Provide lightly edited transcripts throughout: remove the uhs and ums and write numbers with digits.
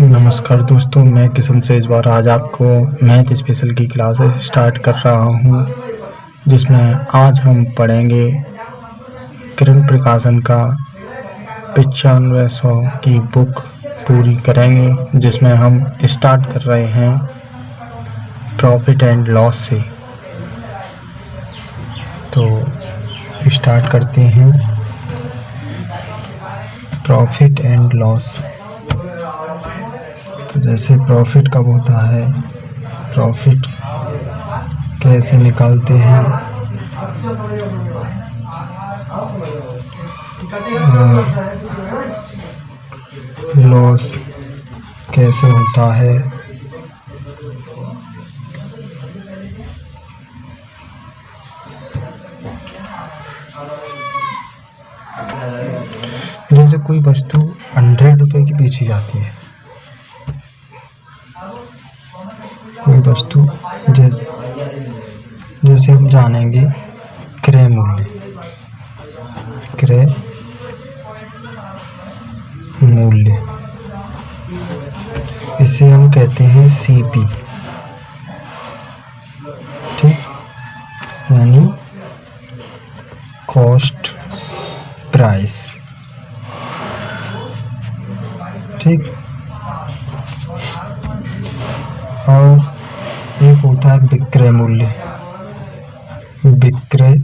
नमस्कार दोस्तों, मैं किशन से इस बार आज आपको मैथ स्पेशल की क्लास स्टार्ट कर रहा हूं, जिसमें आज हम पढ़ेंगे किरण प्रकाशन का 9500 की बुक पूरी करेंगे, जिसमें हम स्टार्ट कर रहे हैं प्रॉफिट एंड लॉस से। तो स्टार्ट करते हैं प्रॉफिट एंड लॉस। तो जैसे प्रॉफिट कब होता है, प्रॉफिट कैसे निकालते हैं, लॉस कैसे होता है, जैसे कोई वस्तु 100 रुपए की बेची जाती है, कोई वस्तु जैसे हम जानेंगे क्रय मूल्य, क्रय मूल्य इसे हम कहते हैं सीपी, ठीक, यानी कॉस्ट प्राइस, ठीक। और एक होता है विक्रय मूल्य, विक्रय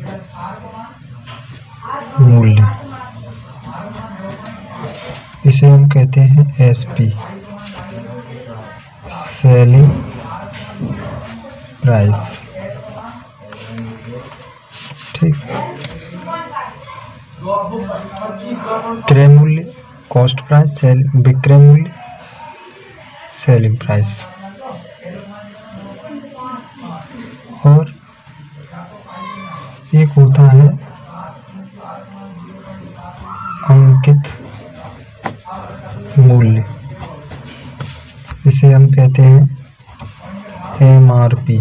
मूल्य इसे हम कहते हैं एसपी, सेलिंग प्राइस, ठीक। क्रय मूल्य कॉस्ट प्राइस, विक्रय मूल्य सेलिंग प्राइस। और एक होता है अंकित मूल्य, इसे हम कहते हैं एमआरपी,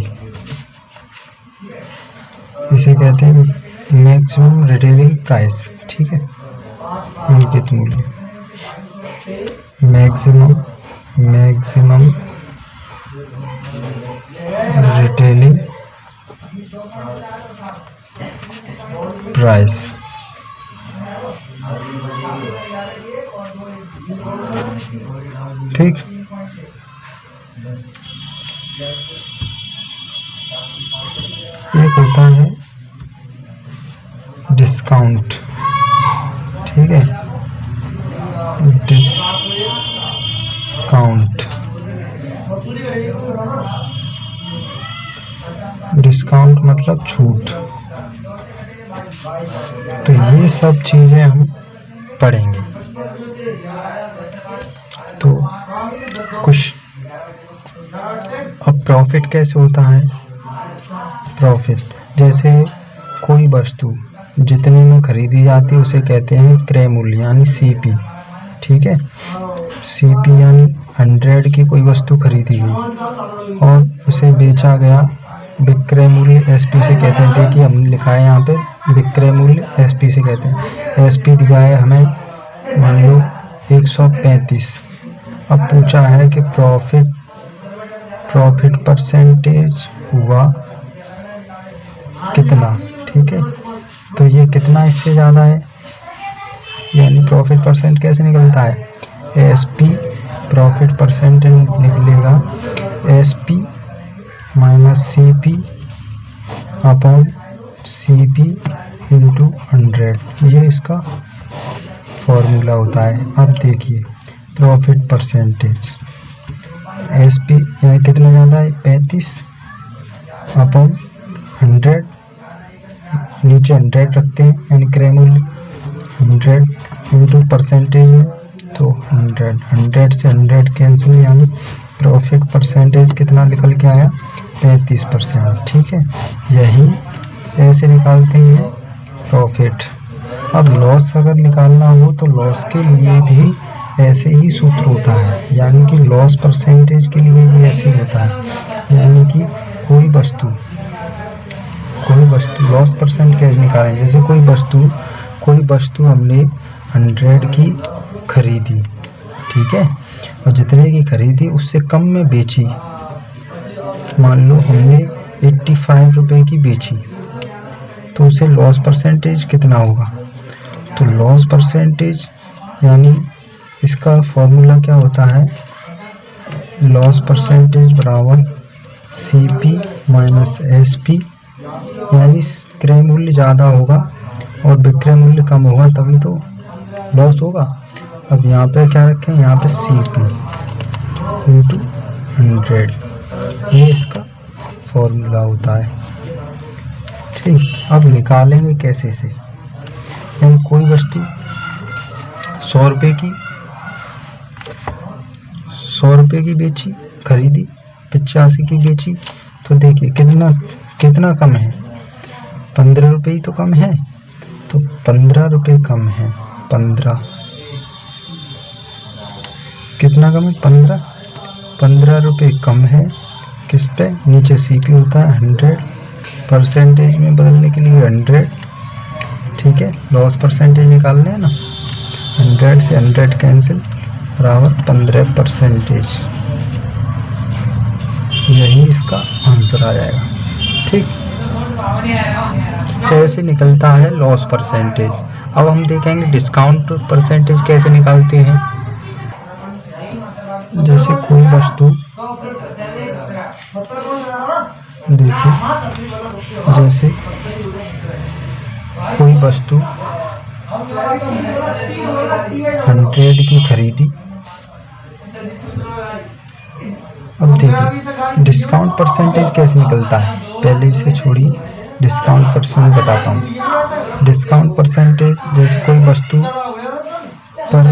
इसे कहते हैं मैक्सिमम रिटेलिंग प्राइस, ठीक है। अंकित मूल्य मैक्सिमम रिटेलिंग प्राइस, ठीक। एक होता है डिस्काउंट, ठीक है, डिस्काउंट मतलब छूट। तो ये सब चीजें हम पढ़ेंगे। तो कुछ अब प्रॉफिट कैसे होता है, प्रॉफिट जैसे कोई वस्तु जितने में खरीदी जाती है उसे कहते हैं क्रय मूल्य यानी सीपी, ठीक है। सीपी यानी 100 की कोई वस्तु खरीदी गई और उसे बेचा गया, विक्रय मूल्य एसपी से कहते हैं। देखिए हमने लिखा है यहाँ पे विक्रय मूल्य एसपी से कहते हैं। एसपी दिखा है हमें मान लो 135। अब पूछा है कि प्रॉफिट परसेंटेज हुआ कितना, ठीक है। तो ये कितना इससे ज़्यादा है, यानी प्रॉफिट परसेंट कैसे निकलता है, एसपी प्रॉफिट परसेंटेज निकलेगा SP minus CP upon CP into 100, ये इसका फॉर्मूला होता है। अब देखिए प्रॉफिट परसेंटेज एसपी यानी कितना ज़्यादा है 35 अपॉन 100, नीचे 100 रखते हैं यानी क्रय मूल्य 100 इंटू परसेंटेज में, तो 100 से 100 कैंसिल, यानी प्रॉफिट परसेंटेज कितना निकल के आया 35%, ठीक है। यही ऐसे निकालते हैं प्रॉफिट। अब लॉस अगर निकालना हो तो लॉस के लिए भी ऐसे ही सूत्र होता है, यानी कि लॉस परसेंटेज के लिए भी ऐसे ही होता है। यानी कि कोई वस्तु लॉस परसेंट कैसे निकालें, जैसे कोई वस्तु हमने 100 की खरीदी, ठीक है, और जितने की खरीदी उससे कम में बेची, मान लो हमने 85 रुपए की बेची, तो उसे लॉस परसेंटेज कितना होगा? तो लॉस परसेंटेज यानी इसका फॉर्मूला क्या होता है? लॉस परसेंटेज बराबर CP माइनस SP, यानी क्रय मूल्य ज़्यादा होगा और विक्रय मूल्य कम होगा तभी तो लॉस होगा। अब यहाँ पे क्या रखें? यहाँ पे CP इंटू 100, ये इसका फॉर्मूला होता है। ठीक, अब निकालेंगे कैसे से? हम कोई वस्तु 100 रुपये की बेची, खरीदी 85 की बेची, तो देखिए कितना कम है? 15 रुपये ही तो कम है, तो 15 रुपये कम है। 15 कितना कम है? 15 रुपये कम है। किस पे? नीचे CP होता है 100, परसेंटेज में बदलने के लिए 100। ठीक है, लॉस परसेंटेज निकालने हैं ना, 100 से 100 कैंसिल, बराबर 15%। यही इसका आंसर आ जाएगा। ठीक, कैसे निकलता है लॉस परसेंटेज? अब हम देखेंगे डिस्काउंट परसेंटेज कैसे निकालते हैं। जैसे कोई वस्तु, देखिए जैसे कोई वस्तु 100 की खरीदी, अब देखिए डिस्काउंट परसेंटेज कैसे निकलता है। पहले इसे छोड़िए, डिस्काउंट परसेंटेज बताता हूँ। डिस्काउंट परसेंटेज जैसे कोई वस्तु पर,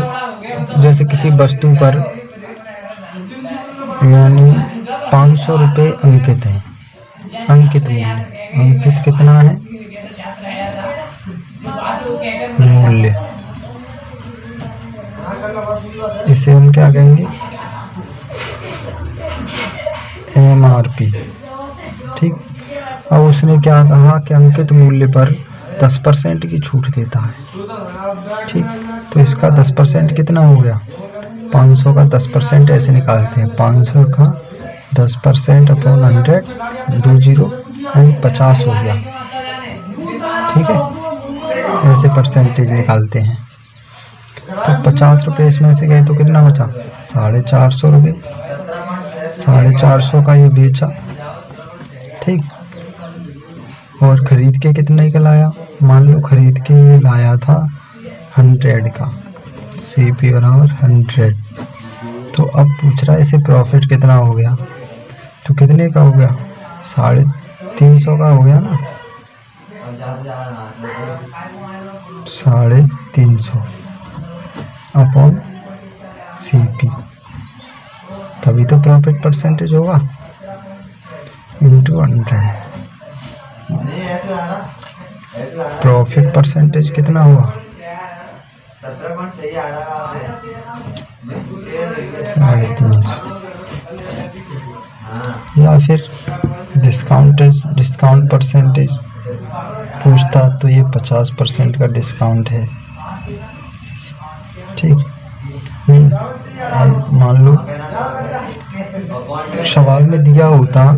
जैसे किसी वस्तु पर यानी 500 रुपये अंकित है, अंकित मूल्य, अंकित कितना है? मूल्य, इसे हम क्या कहेंगे? MRP। ठीक, अब उसने क्या कहा कि अंकित मूल्य पर 10% की छूट देता है। ठीक, तो इसका 10% कितना हो गया? 500 का 10% ऐसे निकालते हैं, 500 का 10% अपॉन 100, 20 एंड 50 हो गया। ठीक है, ऐसे परसेंटेज निकालते हैं। तो 50 रुपये इसमें से गए तो कितना बचा? 450 रुपये। 450 का ये बेचा। ठीक, और खरीद के कितने का लाया? मान लो खरीद के ये लाया था 100 का, CP बराबर 100। तो अब पूछ रहा है इसे प्रॉफिट कितना हो गया, तो कितने का हो गया? 350 का हो गया ना, 350 अपॉन CP, तभी तो प्रॉफिट परसेंटेज होगा, इंटू 100। प्रॉफिट परसेंटेज कितना हुआ? 350। या फिर डिस्काउंट परसेंटेज पूछता तो ये 50% का डिस्काउंट है। ठीक, मान लो सवाल में दिया होता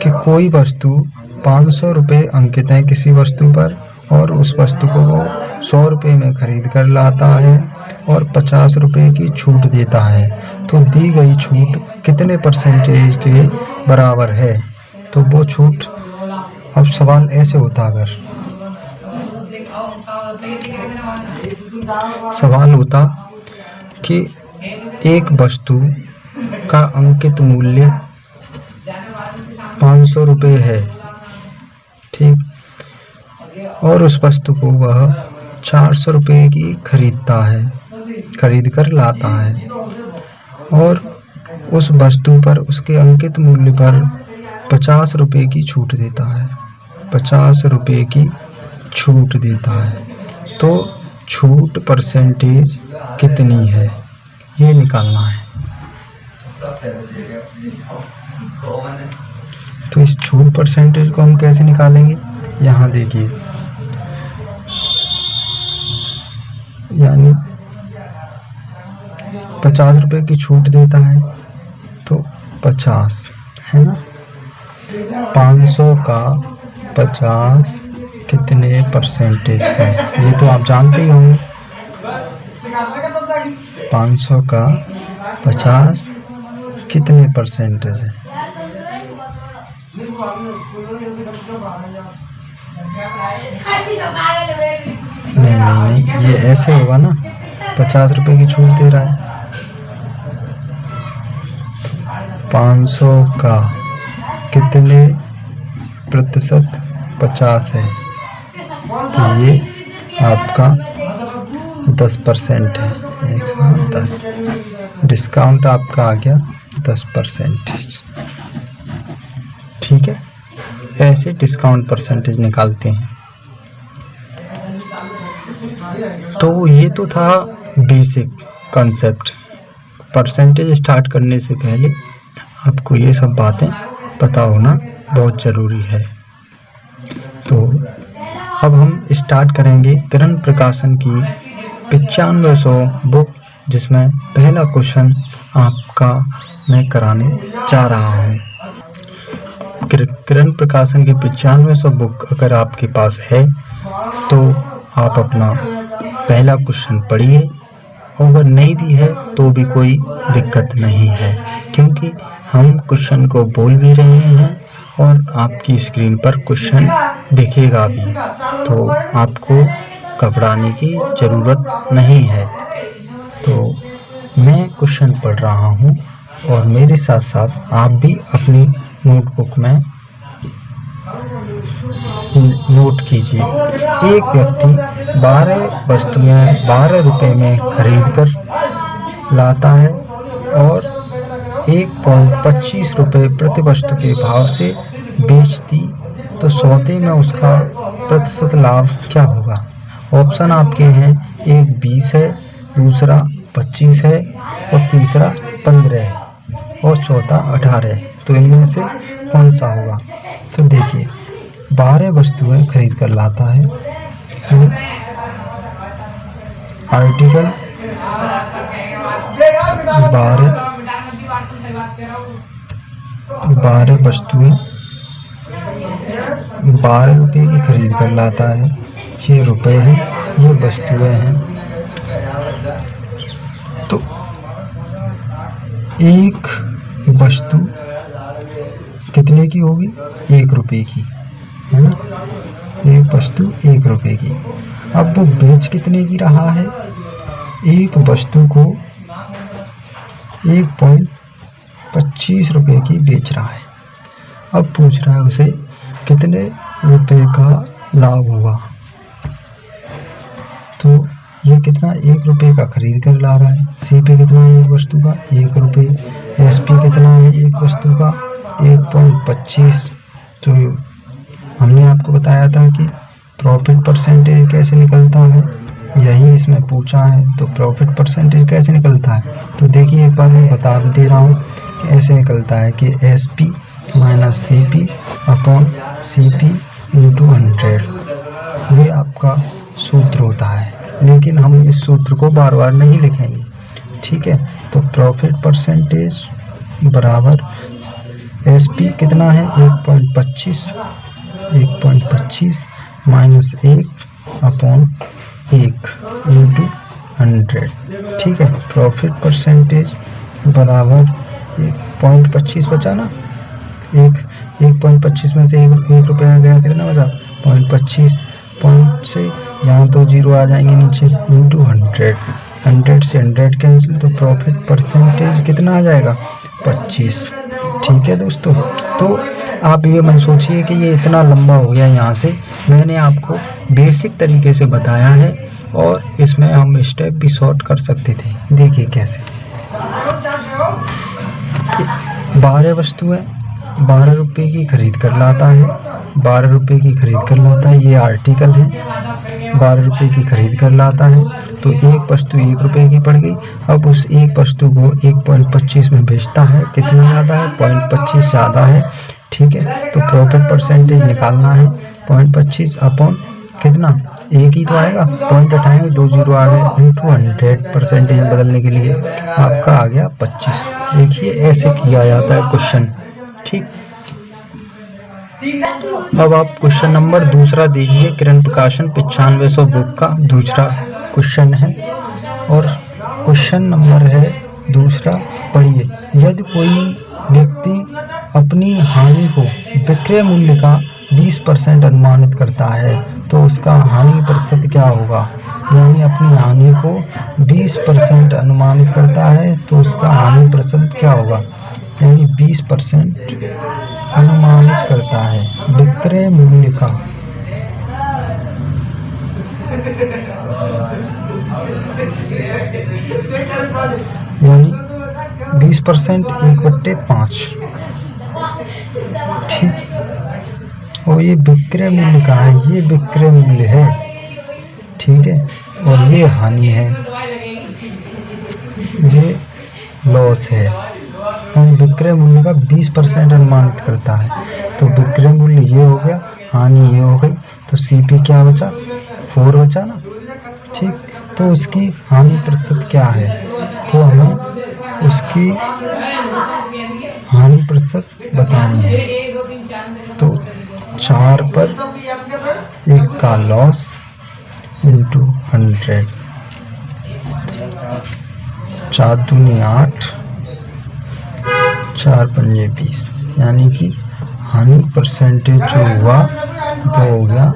कि कोई वस्तु 500 रुपये अंकित है किसी वस्तु पर और उस वस्तु को वो 100 रुपये में खरीद कर लाता है और 50 रुपये की छूट देता है, तो दी गई छूट कितने परसेंटेज के बराबर है? तो वो छूट, अब सवाल ऐसे होता, अगर सवाल होता कि एक वस्तु का अंकित मूल्य 500 रुपये है, ठीक, और उस वस्तु को वह 400 रुपये की खरीदता है, खरीद कर लाता है, और उस वस्तु पर उसके अंकित मूल्य पर 50 रुपये की छूट देता है, 50 रुपये की छूट देता है, तो छूट परसेंटेज कितनी है ये निकालना है। तो इस छूट परसेंटेज को हम कैसे निकालेंगे? यहाँ देखिए, यानी 50 रुपये की छूट देता है तो 50 है ना। 500 का 50 कितने परसेंटेज है, ये तो आप जानते ही होंगे। 500 का 50 कितने परसेंटेज है। नहीं, ये ऐसे होगा ना, 50 रुपये की छूट दे रहा है। 500 का कितने प्रतिशत 50 है, तो ये आपका 10% है। 110 डिस्काउंट आपका आ गया 10%। ठीक है, ऐसे डिस्काउंट परसेंटेज निकालते हैं। तो ये तो था बेसिक कॉन्सेप्ट। परसेंटेज स्टार्ट करने से पहले आपको ये सब बातें पता होना बहुत ज़रूरी है। तो अब हम स्टार्ट करेंगे किरण प्रकाशन की 9500 बुक, जिसमें पहला क्वेश्चन आपका मैं कराने जा रहा हूँ। किरण प्रकाशन की 9500 बुक अगर आपके पास है तो आप अपना पहला क्वेश्चन पढ़िए, और अगर नहीं भी है तो भी कोई दिक्कत नहीं है, क्योंकि हम क्वेश्चन को बोल भी रहे हैं और आपकी स्क्रीन पर क्वेश्चन दिखेगा भी, तो आपको घबराने की ज़रूरत नहीं है। तो मैं क्वेश्चन पढ़ रहा हूँ और मेरे साथ साथ आप भी अपनी नोटबुक में नोट कीजिए। एक व्यक्ति 12 वस्तुएं 12 रुपये में खरीद कर लाता है और 1.25 रुपये प्रति वस्तु के भाव से बेचती, तो सौदे में उसका प्रतिशत लाभ क्या होगा। ऑप्शन आपके हैं, एक 20 है, दूसरा 25 है और तीसरा 15 है और चौथा 18 है। तो इनमें से कौन सा होगा। तो देखिए, 12 वस्तुएं खरीद कर लाता है, आर्टिकल 12 वस्तुएं 12 रुपये की खरीद कर लाता है। ये रुपए हैं, ये वस्तुएं हैं। तो एक वस्तु कितने की होगी, 1 रुपये की, है ना। एक वस्तु 1 रुपये की। अब वो बेच कितने की रहा है, एक वस्तु को 1.25 रुपये की बेच रहा है। अब पूछ रहा है उसे कितने रुपए का लाभ हुआ। तो ये कितना, 1 रुपये का खरीद कर ला रहा है। सी पे कितना है एक वस्तु का, 1 रुपये। एस पी कितना है एक वस्तु का, 1.25। तो हमने आपको बताया था कि प्रॉफिट परसेंटेज कैसे निकलता है, यही इसमें पूछा है। तो प्रॉफिट परसेंटेज कैसे निकलता है, तो देखिए एक बार मैं बता दे रहा हूँ कि ऐसे निकलता है कि S P minus C P upon C P into 100। ये आपका सूत्र होता है, लेकिन हम इस सूत्र को बार बार नहीं लिखेंगे। ठीक है, तो प्रॉफिट परसेंटेज बराबर एस पी कितना है 1.25 माइनस 1 अपॉन 1 इंटू 100। ठीक है, प्रॉफिट परसेंटेज बराबर 1.25 बचा ना, 1.25 में से 1 रुपया गया, कितना बचा 0.25। पॉइंट से यहाँ तो 0 आ जाएंगे नीचे, इंटू 100। 100 से 100 कैंसिल, तो प्रॉफिट परसेंटेज कितना आ जाएगा 25। ठीक है दोस्तों, तो आप ये मत सोचिए कि ये इतना लंबा हो गया। यहाँ से मैंने आपको बेसिक तरीके से बताया है और इसमें हम स्टेप भी शॉर्ट कर सकते थे। देखिए कैसे, 12 वस्तुएं 12 रुपये की खरीद कर लाता है, 12 रुपये की खरीद कर लाता है। ये आर्टिकल है, 12 रुपये की खरीद कर लाता है। तो एक वस्तु 1 रुपये की पड़ गई। अब उस एक वस्तु को 1.25 में बेचता है। कितना ज़्यादा है, 0.25 ज़्यादा है। ठीक है, तो प्रॉफिट परसेंटेज निकालना है 0.25 अपॉन कितना, एक ही तो आएगा, पॉइंट हटाएंगे 2 जीरो आ गए, इंटू 100 परसेंटेज बदलने के लिए आपका आ गया 25। देखिए ऐसे किया जाता है क्वेश्चन। ठीक, अब आप क्वेश्चन नंबर दूसरा देखिए। किरण प्रकाशन 9500 बुक का दूसरा क्वेश्चन है और क्वेश्चन नंबर है दूसरा, पढ़िए। यदि कोई व्यक्ति अपनी हानि को विक्रय मूल्य का 20% अनुमानित करता है तो उसका हानि प्रतिशत क्या होगा। यानी अपनी हानि को 20% अनुमानित करता है तो उसका हानि प्रतिशत क्या होगा। यानी 20% अनुमानित करता है विक्रय मूल्य का, यानी 20% 1/5। ठीक, और ये विक्रय मूल्य का है, ये विक्रय मूल्य है। ठीक है, और ये हानि है, ये लॉस है। विक्रय मूल्य का 20% अनुमानित करता है तो विक्रय मूल्य ये हो गया, हानि ये हो गई, तो सीपी क्या बचा, 4 बचा ना। ठीक, तो उसकी हानि प्रतिशत क्या है, तो हमें उसकी हानि प्रतिशत बतानी है। तो 4 पर 1 का लॉस इंटू 100, 4 दूनी 8, 4 पंजे 20, यानी कि हानि परसेंटेज जो हुआ वो हो गया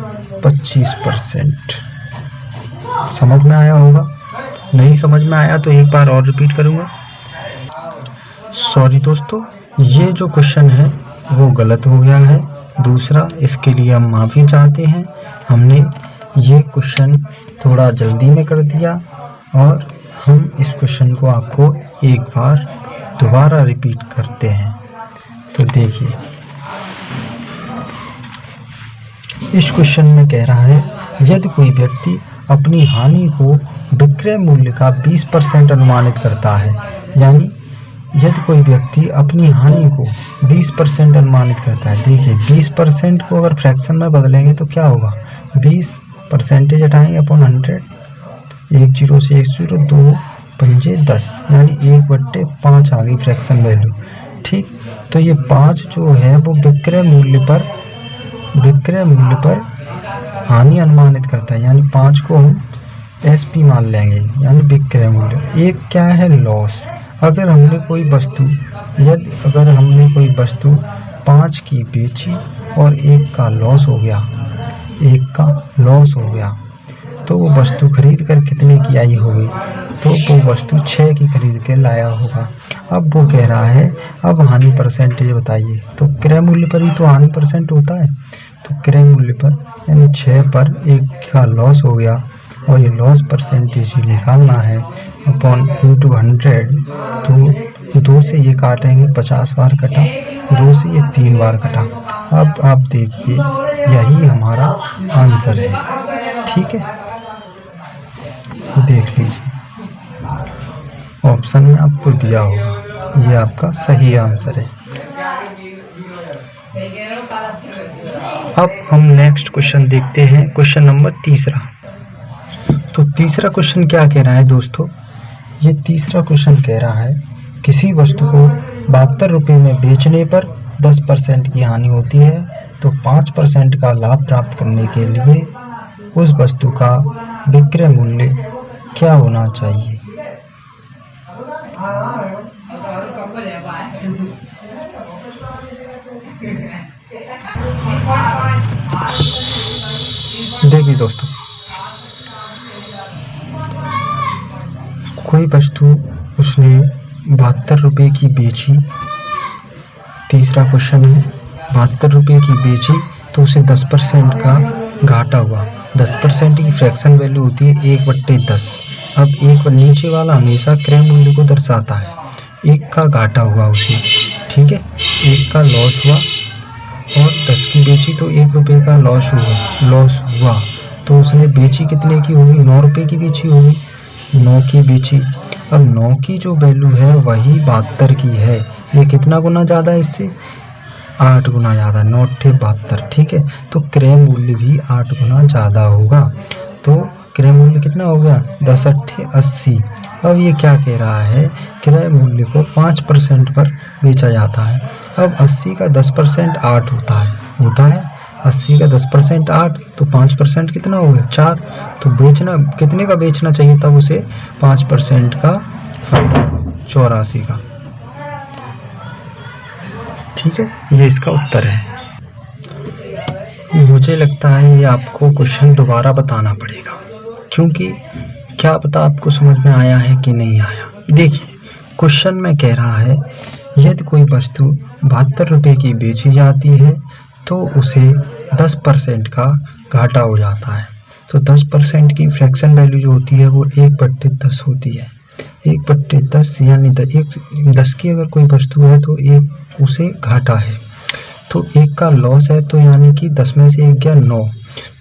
25%। समझ में आया होगा, नहीं समझ में आया तो एक बार और रिपीट करूँगा। सॉरी दोस्तों, ये जो क्वेश्चन है वो गलत हो गया है दूसरा, इसके लिए हम माफ़ी चाहते हैं। हमने ये क्वेश्चन थोड़ा जल्दी में कर दिया और हम इस क्वेश्चन को आपको एक बार दोबारा रिपीट करते हैं। तो देखिए, इस क्वेश्चन में कह रहा है यदि कोई व्यक्ति अपनी हानि को विक्रय मूल्य का 20% अनुमानित करता है, यानी यदि कोई व्यक्ति अपनी हानि को 20% अनुमानित करता है। देखिए 20% को अगर फ्रैक्शन में बदलेंगे तो क्या होगा, 20 परसेंटेज हटाएंगे अपॉन 100, 1 जीरो से 1 जीरो, 2 पंजे 10, यानी 1/5 आ गई फ्रैक्शन वैल्यू। ठीक, तो ये 5 जो है वो विक्रय मूल्य पर हानि अनुमानित करता है, यानी 5 को हम एसपी मान लेंगे, यानी विक्रय मूल्य। एक क्या है, लॉस। अगर हमने कोई वस्तु 5 की बेची और 1 का लॉस हो गया, तो वो वस्तु खरीद कर कितने की आई होगी, तो वो वस्तु 6 की खरीद के लाया होगा। अब वो कह रहा है अब हानि परसेंटेज बताइए, तो क्रय मूल्य पर ही तो हानि परसेंट होता है, तो क्रय मूल्य पर यानी 6 पर 1 का लॉस हो गया और ये लॉस परसेंटेज ही निकालना है अपॉन इंटू 100। तो 2 से ये काटेंगे 50 बार कटा, 2 से ये 3 बार कटा। अब आप देखिए यही हमारा आंसर है। ठीक है, देख लीजिए ऑप्शन में आपको दिया होगा, ये आपका सही आंसर है। अब हम नेक्स्ट क्वेश्चन देखते हैं, क्वेश्चन नंबर तीसरा। तो तीसरा क्वेश्चन क्या कह रहा है दोस्तों, ये तीसरा क्वेश्चन कह रहा है किसी वस्तु को 72 रुपये में बेचने पर 10% की हानि होती है, तो 5% का लाभ प्राप्त करने के लिए उस वस्तु का विक्रय मूल्य क्या होना चाहिए। देखिए दोस्तों, कोई वस्तु उसने 72 रुपये की बेची, तीसरा क्वेश्चन है 72 रुपये की बेची तो उसे 10% का घाटा हुआ। 10% की फ्रैक्शन वैल्यू होती है 1/10। अब एक नीचे वाला हमेशा क्रय मूल्य को दर्शाता है, 1 का घाटा हुआ उसे, ठीक है, 1 का लॉस हुआ और 10 की बेची तो 1 रुपये का लॉस हुआ, तो उसने बेची कितने की होगी, 9 रुपये की बेची होगी, 9 की बेची। अब 9 की जो वैल्यू है वही 72 की है, ये कितना गुना ज़्यादा है इससे, 8 गुना ज़्यादा, 9/72, ठीक है। तो क्रय मूल्य भी 8 गुना ज़्यादा होगा। तो क्रय मूल्य कितना हो गया, 10/80। अब ये क्या कह रहा है, क्रय मूल्य को 5% पर बेचा जाता है। अब 80 का 10% 8 होता है 80 का 10% 8, तो 5% कितना हो गया, 4। तो बेचना कितने का बेचना चाहिए, तब उसे 5% का 84 का, ठीक है। ये इसका उत्तर है। मुझे लगता है ये आपको क्वेश्चन दोबारा बताना पड़ेगा, क्योंकि क्या पता आपको समझ में आया है कि नहीं आया। देखिए क्वेश्चन में कह रहा है, यदि कोई वस्तु 72 रुपये की बेची जाती है तो उसे 10% का घाटा हो जाता है। तो 10% की फ्रैक्शन वैल्यू जो होती है वो 1/10 होती है। 1/10 यानी 10 की अगर कोई वस्तु है तो 1 उसे घाटा है, तो 1 का लॉस है, तो यानी कि 10 में से 1 गया 9,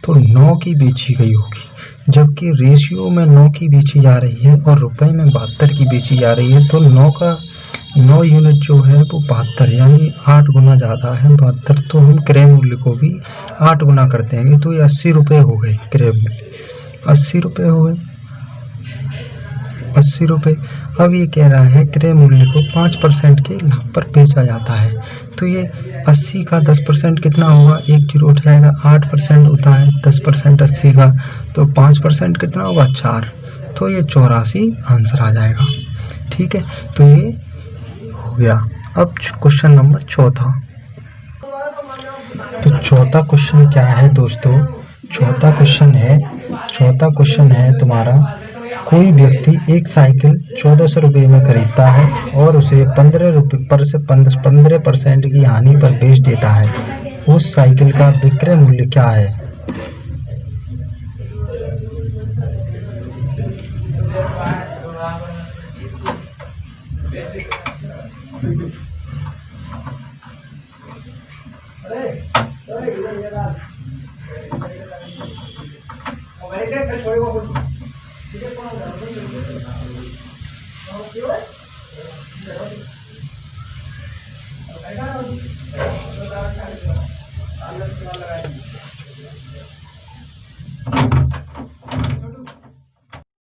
तो 9 की बेची गई होगी। जबकि रेशियो में 9 की बेची जा रही है और रुपए में 72 की बेची जा रही है, तो 9 यूनिट जो है वो 72 यानी 8 गुना ज़्यादा है 72। तो हम क्रय मूल्य को भी 8 गुना कर देंगे, तो ये 80 रुपये हो गए। क्रय मूल्य 80 रुपये हो गए, 80 रुपये। अब ये कह रहा है क्रय मूल्य को 5% के लाभ पर बेचा जाता है। तो ये 80 का 10% कितना होगा, 1 जीरो उठ जाएगा, 8% होता है 10% 80 का, तो 5% कितना होगा, 4। तो ये 84 आंसर आ जाएगा, ठीक है। तो ये हो गया। अब क्वेश्चन नंबर चौथा। तो चौथा क्वेश्चन क्या है दोस्तों, चौथा क्वेश्चन है तुम्हारा, कोई व्यक्ति एक साइकिल 1400 रुपये में खरीदता है और उसे 15% की हानि पर बेच देता है। उस साइकिल का विक्रय मूल्य क्या है।